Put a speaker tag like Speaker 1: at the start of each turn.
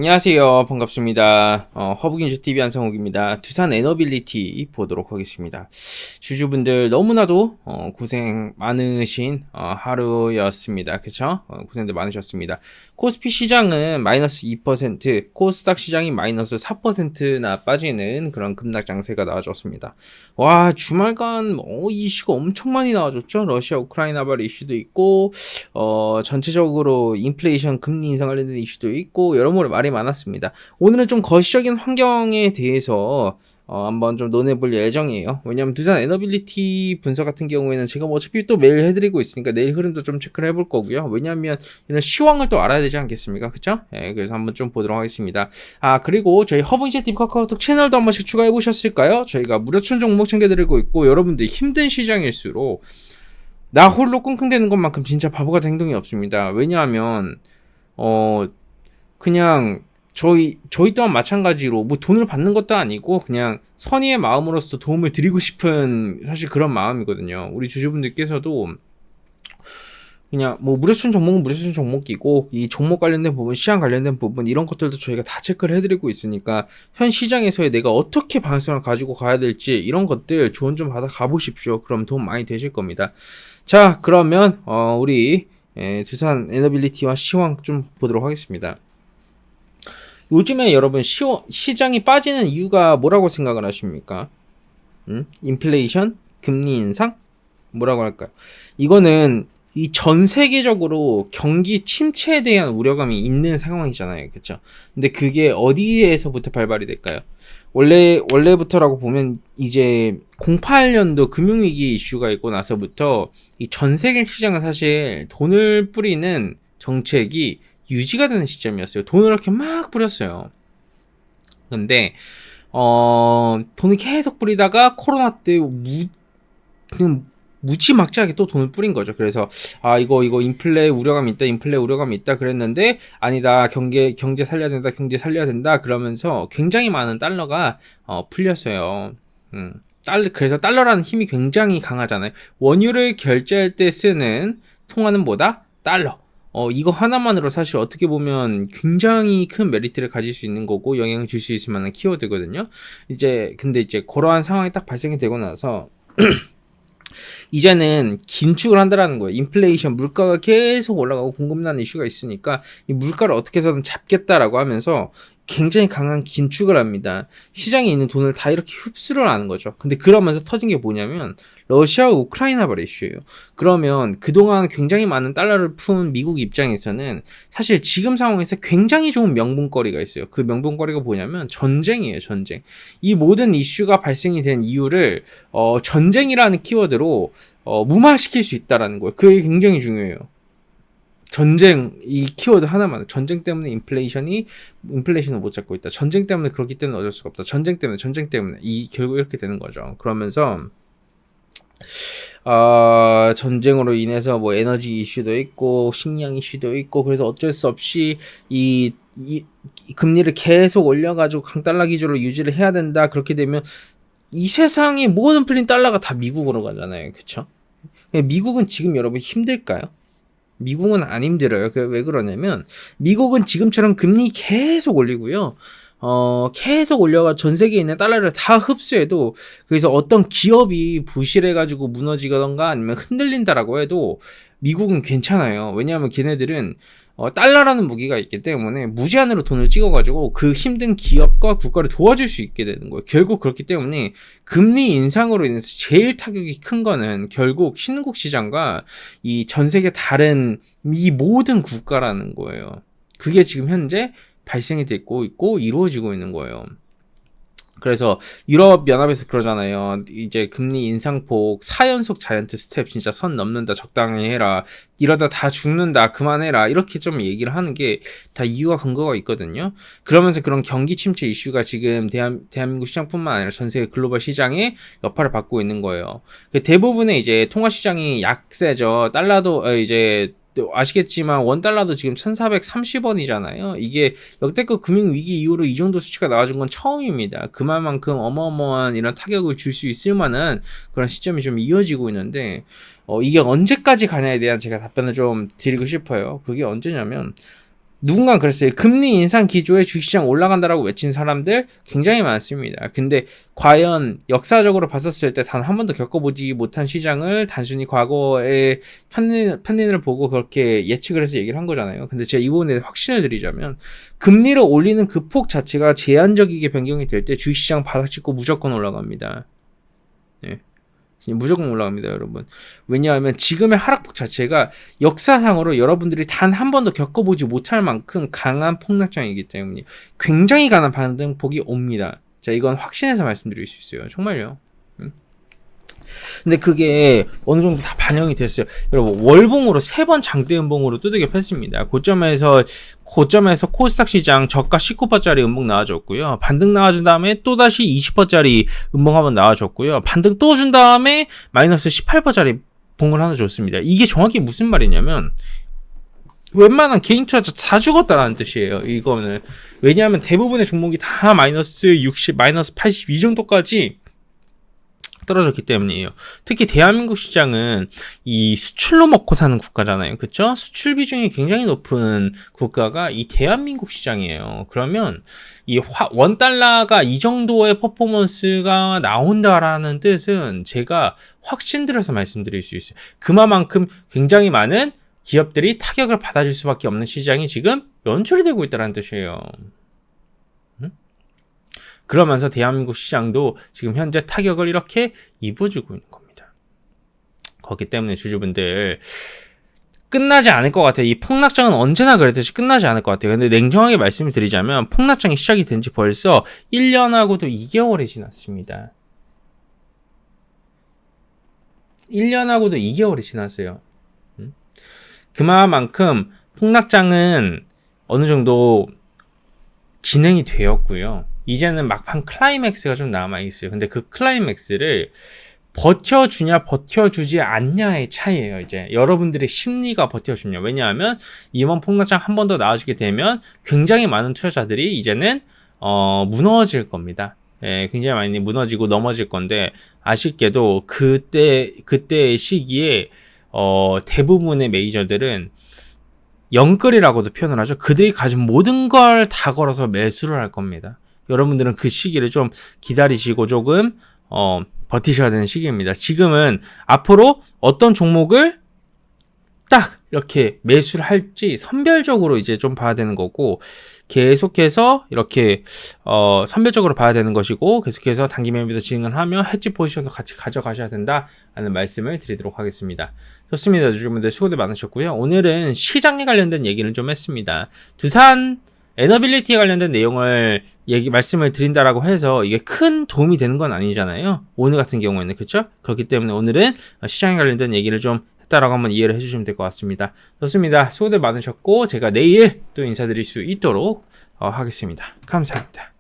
Speaker 1: 안녕하세요. 반갑습니다. 허브గిం즈TV 한성욱입니다. 두산 에너빌리티 보도록 하겠습니다. 주주분들 너무나도 고생 많으신 하루였습니다. 그쵸? 고생들 많으셨습니다. 코스피 시장은 마이너스 2%, 코스닥 시장이 마이너스 4%나 빠지는 그런 급락 장세가 나와줬습니다. 와, 주말간 이슈가 엄청 많이 나와줬죠? 러시아 우크라이나 발 이슈도 있고 전체적으로 인플레이션 금리 인상 관련된 이슈도 있고 여러모로 말이 많았습니다. 오늘은 좀 거시적인 환경에 대해서 한번 좀 논해볼 예정이에요. 왜냐면 두산 에너빌리티 분석 같은 경우에는 제가 어차피 또 매일 해드리고 있으니까 내일 흐름도 좀 체크를 해볼 거고요. 왜냐면 이런 시황을 또 알아야 되지 않겠습니까? 그쵸? 예, 그래서 한번 좀 보도록 하겠습니다. 그리고 저희 허브인제TV 카카오톡 채널도 한 번씩 추가해 보셨을까요? 저희가 무료 추천 종목 챙겨드리고 있고 여러분들 힘든 시장일수록 나 홀로 끙끙대는 것만큼 진짜 바보 같은 행동이 없습니다. 왜냐하면 그냥 저희 또한 마찬가지로 뭐 돈을 받는 것도 아니고 그냥 선의의 마음으로서 도움을 드리고 싶은 사실 그런 마음이거든요. 우리 주주분들께서도 그냥 뭐 무료추천 종목은 무료추천 종목이고 이 종목 관련된 부분, 시장 관련된 부분 이런 것들도 저희가 다 체크를 해드리고 있으니까 현 시장에서의 내가 어떻게 방향성을 가지고 가야 될지 이런 것들 조언 좀 받아 가보십시오. 그럼 도움 많이 되실 겁니다. 자, 그러면 우리 두산 에너빌리티와 시황 좀 보도록 하겠습니다. 요즘에 여러분 시장이 빠지는 이유가 뭐라고 생각을 하십니까? 인플레이션? 금리 인상? 뭐라고 할까요? 이거는 이 전 세계적으로 경기 침체에 대한 우려감이 있는 상황이잖아요. 그쵸? 근데 그게 어디에서부터 발발이 될까요? 원래부터라고 보면 이제 08년도 금융위기 이슈가 있고 나서부터 이 전 세계 시장은 사실 돈을 뿌리는 정책이 유지가 되는 시점이었어요. 돈을 이렇게 막 뿌렸어요. 근데 돈을 계속 뿌리다가 코로나 때 무지막지하게 또 돈을 뿌린 거죠. 그래서 이거 인플레 우려감이 있다 그랬는데 아니다, 경제 살려야 된다 그러면서 굉장히 많은 달러가 풀렸어요. 그래서 달러라는 힘이 굉장히 강하잖아요. 원유를 결제할 때 쓰는 통화는 뭐다? 달러. 이거 하나만으로 사실 어떻게 보면 굉장히 큰 메리트를 가질 수 있는 거고 영향을 줄 수 있을 만한 키워드거든요. 근데 그러한 상황이 딱 발생이 되고 나서 이제는 긴축을 한다라는 거예요. 인플레이션, 물가가 계속 올라가고 공급난 이슈가 있으니까 이 물가를 어떻게 해서든 잡겠다라고 하면서 굉장히 강한 긴축을 합니다. 시장에 있는 돈을 다 이렇게 흡수를 하는 거죠. 근데 그러면서 터진 게 뭐냐면 러시아 우크라이나 발 이슈예요. 그러면 그동안 굉장히 많은 달러를 푼 미국 입장에서는 사실 지금 상황에서 굉장히 좋은 명분거리가 있어요. 그 명분거리가 뭐냐면 전쟁이에요. 전쟁. 이 모든 이슈가 발생이 된 이유를 전쟁이라는 키워드로 무마시킬 수 있다라는 거예요. 그게 굉장히 중요해요. 전쟁, 이 키워드 하나만, 전쟁 때문에 인플레이션을 못 잡고 있다. 전쟁 때문에 그렇기 때문에 어쩔 수가 없다. 전쟁 때문에 결국 이렇게 되는 거죠. 그러면서 전쟁으로 인해서 뭐 에너지 이슈도 있고 식량 이슈도 있고 그래서 어쩔 수 없이 이 금리를 계속 올려가지고 강달러 기조로 유지를 해야 된다. 그렇게 되면 이 세상의 모든 풀린 달러가 다 미국으로 가잖아요. 그쵸? 미국은 지금 여러분 힘들까요? 미국은 안 힘들어요. 왜 그러냐면 미국은 지금처럼 금리 계속 올리고요. 계속 올려가 전 세계에 있는 달러를 다 흡수해도 그래서 어떤 기업이 부실해가지고 무너지거나 아니면 흔들린다라고 해도 미국은 괜찮아요. 왜냐하면 걔네들은 달러라는 무기가 있기 때문에 무제한으로 돈을 찍어가지고 그 힘든 기업과 국가를 도와줄 수 있게 되는 거예요. 결국 그렇기 때문에 금리 인상으로 인해서 제일 타격이 큰 거는 결국 신흥국 시장과 이 전 세계 다른 이 모든 국가라는 거예요. 그게 지금 현재 발생이 되고 있고 이루어지고 있는 거예요. 그래서 유럽연합에서 그러잖아요. 이제 금리 인상폭 4연속 자이언트 스텝 진짜 선 넘는다. 적당히 해라. 이러다 다 죽는다. 그만해라. 이렇게 좀 얘기를 하는 게 다 이유가 근거가 있거든요. 그러면서 그런 경기 침체 이슈가 지금 대한민국 시장뿐만 아니라 전 세계 글로벌 시장에 여파를 받고 있는 거예요. 대부분의 이제 통화 시장이 약세죠. 달러도 이제 아시겠지만 원달러도 지금 1430원이잖아요. 이게 역대급 금융위기 이후로 이 정도 수치가 나와준 건 처음입니다. 그만큼 어마어마한 이런 타격을 줄 수 있을 만한 그런 시점이 좀 이어지고 있는데 이게 언제까지 가냐에 대한 제가 답변을 좀 드리고 싶어요. 그게 언제냐면 누군가 그랬어요. 금리 인상 기조에 주식시장 올라간다라고 외친 사람들 굉장히 많습니다. 근데 과연 역사적으로 봤었을 때 단 한 번도 겪어보지 못한 시장을 단순히 과거의 편린을 보고 그렇게 예측을 해서 얘기를 한 거잖아요. 근데 제가 이 부분에 확신을 드리자면 금리를 올리는 그 폭 자체가 제한적이게 변경이 될 때 주식시장 바닥 짚고 무조건 올라갑니다. 네. 무조건 올라갑니다, 여러분. 왜냐하면 지금의 하락폭 자체가 역사상으로 여러분들이 단 한 번도 겪어보지 못할 만큼 강한 폭락장이기 때문에 굉장히 강한 반등폭이 옵니다. 자, 이건 확신해서 말씀드릴 수 있어요. 정말요. 근데 그게 어느 정도 다 반영이 됐어요. 여러분, 월봉으로 3번 장대 음봉으로 두들겨 팼습니다. 고점에서 코스닥 시장 저가 19%짜리 음봉 나와줬고요. 반등 나와준 다음에 또다시 20%짜리 음봉 한번 나와줬고요. 반등 또 준 다음에 마이너스 18%짜리 봉을 하나 줬습니다. 이게 정확히 무슨 말이냐면 웬만한 개인 투자자 다 죽었다라는 뜻이에요. 이거는. 왜냐하면 대부분의 종목이 다 마이너스 60, 마이너스 80 이 정도까지 떨어졌기 때문이에요. 특히 대한민국 시장은 이 수출로 먹고 사는 국가잖아요. 그쵸? 수출 비중이 굉장히 높은 국가가 이 대한민국 시장이에요. 그러면 이 원달러가 이 정도의 퍼포먼스가 나온다라는 뜻은 제가 확신들어서 말씀드릴 수 있어요. 그만큼 굉장히 많은 기업들이 타격을 받아줄 수밖에 없는 시장이 지금 연출이 되고 있다는 뜻이에요. 그러면서 대한민국 시장도 지금 현재 타격을 이렇게 입어주고 있는 겁니다. 그렇기 때문에 주주분들 끝나지 않을 것 같아요. 이 폭락장은 언제나 그랬듯이 끝나지 않을 것 같아요. 근데 냉정하게 말씀을 드리자면 폭락장이 시작이 된 지 벌써 1년하고도 2개월이 지났습니다. 1년하고도 2개월이 지났어요. 그만큼 폭락장은 어느 정도 진행이 되었고요. 이제는 막판 클라이맥스가 좀 남아있어요. 근데 그 클라이맥스를 버텨주냐 버텨주지 않냐의 차이예요. 이제 여러분들의 심리가 버텨주냐. 왜냐하면 이번 폭락장 한 번 더 나와주게 되면 굉장히 많은 투자자들이 이제는 무너질 겁니다. 예, 굉장히 많이 무너지고 넘어질 건데 아쉽게도 그때의 시기에 대부분의 메이저들은 영끌이라고도 표현을 하죠. 그들이 가진 모든 걸 다 걸어서 매수를 할 겁니다. 여러분들은 그 시기를 좀 기다리시고 조금 버티셔야 되는 시기입니다. 지금은 앞으로 어떤 종목을 딱 이렇게 매수를 할지 선별적으로 이제 좀 봐야 되는 거고 계속해서 이렇게 선별적으로 봐야 되는 것이고 계속해서 단기 매매도 진행을 하며 헤지 포지션도 같이 가져가셔야 된다라는 말씀을 드리도록 하겠습니다. 좋습니다. 여러분들 수고들 많으셨고요. 오늘은 시장에 관련된 얘기를 좀 했습니다. 두산 에너빌리티에 관련된 내용을 말씀을 드린다라고 해서 이게 큰 도움이 되는 건 아니잖아요. 오늘 같은 경우에는 그렇죠? 그렇기 때문에 오늘은 시장에 관련된 얘기를 좀 했다라고 한번 이해를 해주시면 될 것 같습니다. 좋습니다. 수고들 많으셨고 제가 내일 또 인사드릴 수 있도록 하겠습니다. 감사합니다.